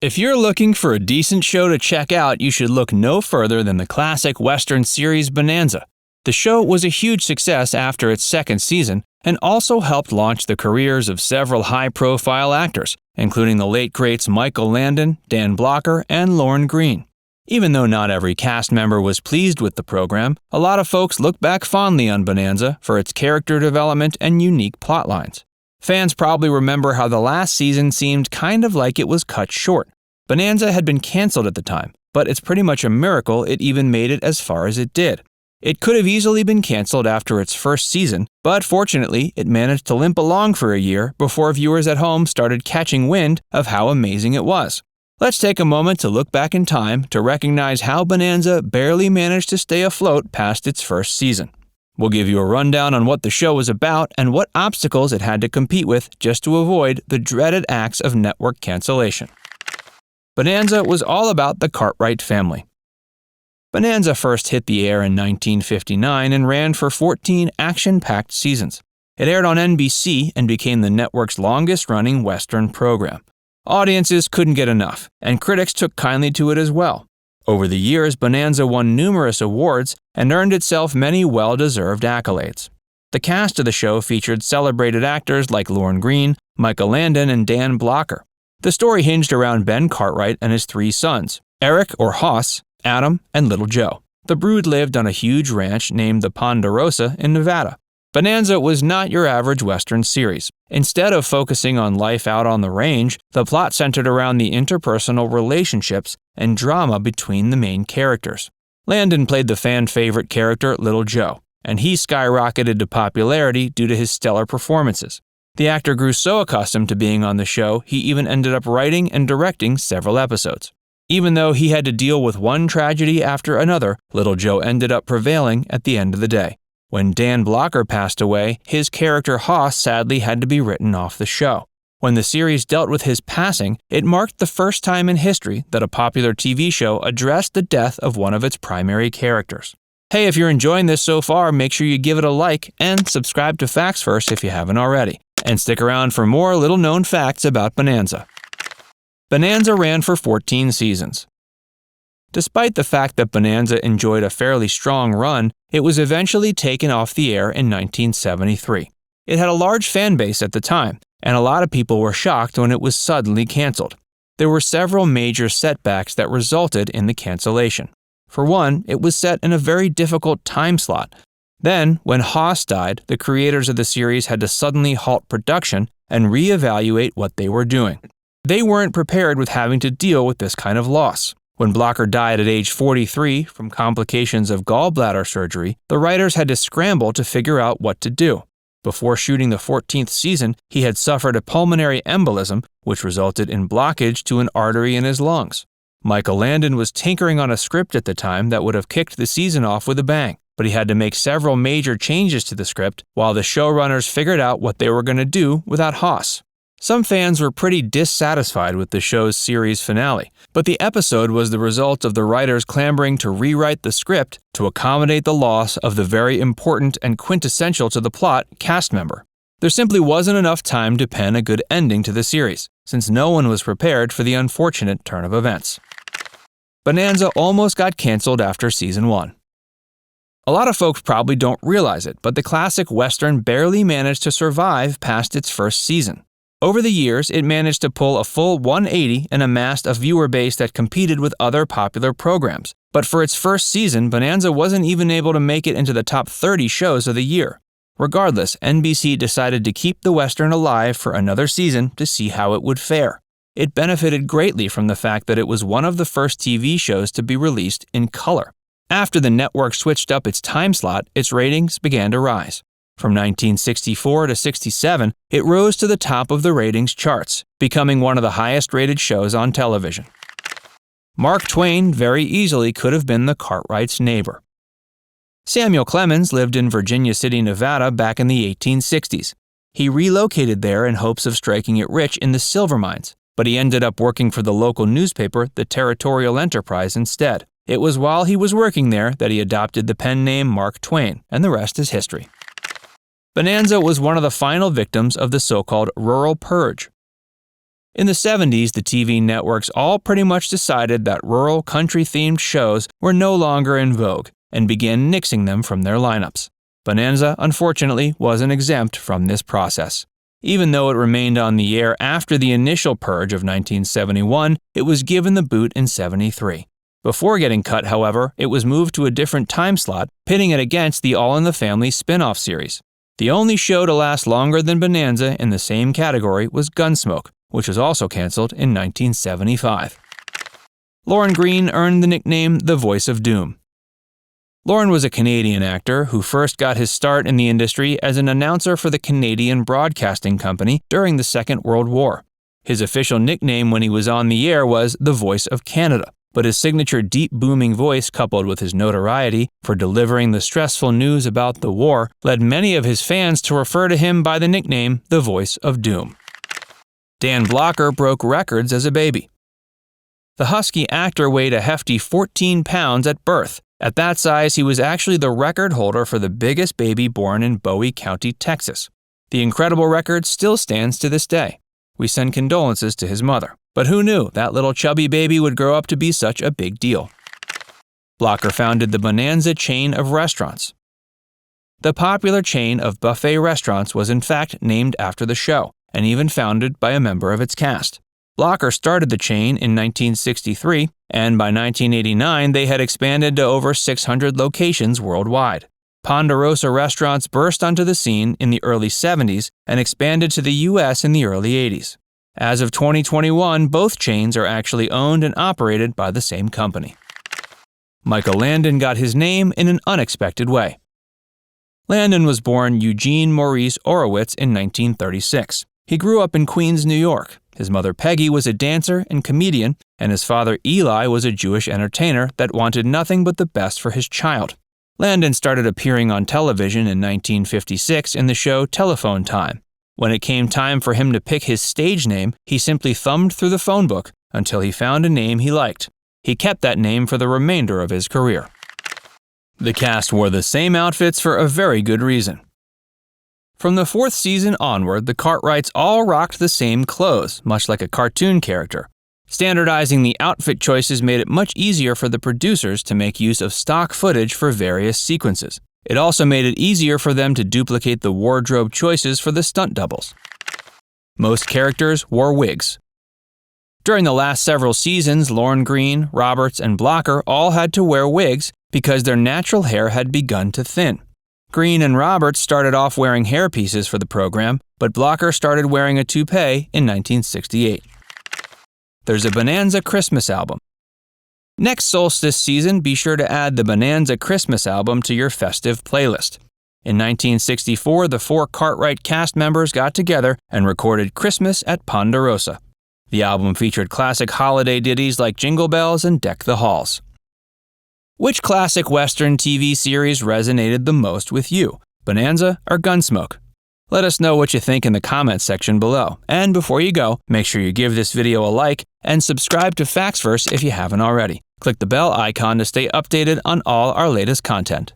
If you're looking for a decent show to check out, you should look no further than the classic Western series Bonanza. The show was a huge success after its second season and also helped launch the careers of several high-profile actors, including the late greats Michael Landon, Dan Blocker, and Lorne Greene. Even though not every cast member was pleased with the program, a lot of folks look back fondly on Bonanza for its character development and unique plotlines. Fans probably remember how the last season seemed kind of like it was cut short. Bonanza had been canceled at the time, but it's pretty much a miracle it even made it as far as it did. It could have easily been canceled after its first season, but fortunately, it managed to limp along for a year before viewers at home started catching wind of how amazing it was. Let's take a moment to look back in time to recognize how Bonanza barely managed to stay afloat past its first season. We'll give you a rundown on what the show was about and what obstacles it had to compete with just to avoid the dreaded acts of network cancellation. Bonanza was all about the Cartwright family. Bonanza first hit the air in 1959 and ran for 14 action-packed seasons. It aired on NBC and became the network's longest-running Western program. Audiences couldn't get enough, and critics took kindly to it as well. Over the years, Bonanza won numerous awards and earned itself many well-deserved accolades. The cast of the show featured celebrated actors like Lorne Greene, Michael Landon, and Dan Blocker. The story hinged around Ben Cartwright and his three sons, Eric or Hoss, Adam, and Little Joe. The brood lived on a huge ranch named the Ponderosa in Nevada. Bonanza was not your average Western series. Instead of focusing on life out on the range, the plot centered around the interpersonal relationships and drama between the main characters. Landon played the fan-favorite character Little Joe, and he skyrocketed to popularity due to his stellar performances. The actor grew so accustomed to being on the show, he even ended up writing and directing several episodes. Even though he had to deal with one tragedy after another, Little Joe ended up prevailing at the end of the day. When Dan Blocker passed away, his character Hoss sadly had to be written off the show. When the series dealt with his passing, it marked the first time in history that a popular TV show addressed the death of one of its primary characters. Hey, if you're enjoying this so far, make sure you give it a like and subscribe to Facts First if you haven't already. And stick around for more little-known facts about Bonanza. Bonanza ran for 14 seasons. Despite the fact that Bonanza enjoyed a fairly strong run, it was eventually taken off the air in 1973. It had a large fan base at the time, and a lot of people were shocked when it was suddenly canceled. There were several major setbacks that resulted in the cancellation. For one, it was set in a very difficult time slot. Then, when Hoss died, the creators of the series had to suddenly halt production and reevaluate what they were doing. They weren't prepared with having to deal with this kind of loss. When Blocker died at age 43 from complications of gallbladder surgery, the writers had to scramble to figure out what to do. Before shooting the 14th season, he had suffered a pulmonary embolism, which resulted in blockage to an artery in his lungs. Michael Landon was tinkering on a script at the time that would have kicked the season off with a bang, but he had to make several major changes to the script while the showrunners figured out what they were going to do without Hoss. Some fans were pretty dissatisfied with the show's series finale, but the episode was the result of the writers clamoring to rewrite the script to accommodate the loss of the very important and quintessential to the plot cast member. There simply wasn't enough time to pen a good ending to the series, since no one was prepared for the unfortunate turn of events. Bonanza almost got canceled after season 1. A lot of folks probably don't realize it, but the classic Western barely managed to survive past its first season. Over the years, it managed to pull a full 180 and amassed a viewer base that competed with other popular programs. But for its first season, Bonanza wasn't even able to make it into the top 30 shows of the year. Regardless, NBC decided to keep the Western alive for another season to see how it would fare. It benefited greatly from the fact that it was one of the first TV shows to be released in color. After the network switched up its time slot, its ratings began to rise. From 1964 to 67, it rose to the top of the ratings charts, becoming one of the highest-rated shows on television. Mark Twain very easily could have been the Cartwrights' neighbor. Samuel Clemens lived in Virginia City, Nevada back in the 1860s. He relocated there in hopes of striking it rich in the silver mines, but he ended up working for the local newspaper, the Territorial Enterprise, instead. It was while he was working there that he adopted the pen name Mark Twain, and the rest is history. Bonanza was one of the final victims of the so-called rural purge. In the 70s, the TV networks all pretty much decided that rural country-themed shows were no longer in vogue and began nixing them from their lineups. Bonanza, unfortunately, wasn't exempt from this process. Even though it remained on the air after the initial purge of 1971, it was given the boot in 73. Before getting cut, however, it was moved to a different time slot, pitting it against the All in the Family spin-off series. The only show to last longer than Bonanza in the same category was Gunsmoke, which was also canceled in 1975. Lorne Greene earned the nickname the Voice of Doom. Lorne was a Canadian actor who first got his start in the industry as an announcer for the Canadian Broadcasting Company during the Second World War. His official nickname when he was on the air was the Voice of Canada, but his signature deep booming voice coupled with his notoriety for delivering the stressful news about the war led many of his fans to refer to him by the nickname the Voice of Doom. Dan Blocker broke records as a baby. The husky actor weighed a hefty 14 pounds at birth. At that size, he was actually the record holder for the biggest baby born in Bowie County, Texas. The incredible record still stands to this day. We send condolences to his mother. But who knew that little chubby baby would grow up to be such a big deal? Blocker founded the Bonanza chain of restaurants. The popular chain of buffet restaurants was in fact named after the show, and even founded by a member of its cast. Blocker started the chain in 1963, and by 1989 they had expanded to over 600 locations worldwide. Ponderosa restaurants burst onto the scene in the early 70s and expanded to the U.S. in the early 80s. As of 2021, both chains are actually owned and operated by the same company. Michael Landon got his name in an unexpected way. Landon was born Eugene Maurice Orowitz in 1936. He grew up in Queens, New York. His mother Peggy was a dancer and comedian, and his father Eli was a Jewish entertainer that wanted nothing but the best for his child. Landon started appearing on television in 1956 in the show Telephone Time. When it came time for him to pick his stage name, he simply thumbed through the phone book until he found a name he liked. He kept that name for the remainder of his career. The cast wore the same outfits for a very good reason. From the 4th season onward, the Cartwrights all rocked the same clothes, much like a cartoon character. Standardizing the outfit choices made it much easier for the producers to make use of stock footage for various sequences. It also made it easier for them to duplicate the wardrobe choices for the stunt doubles. Most characters wore wigs. During the last several seasons, Lorne Greene, Roberts, and Blocker all had to wear wigs because their natural hair had begun to thin. Greene and Roberts started off wearing hairpieces for the program, but Blocker started wearing a toupee in 1968. There's a Bonanza Christmas album. Next solstice season, be sure to add the Bonanza Christmas album to your festive playlist. In 1964, the 4 Cartwright cast members got together and recorded Christmas at Ponderosa. The album featured classic holiday ditties like Jingle Bells and Deck the Halls. Which classic Western TV series resonated the most with you, Bonanza or Gunsmoke? Let us know what you think in the comments section below. And before you go, make sure you give this video a like and subscribe to Factsverse if you haven't already. Click the bell icon to stay updated on all our latest content.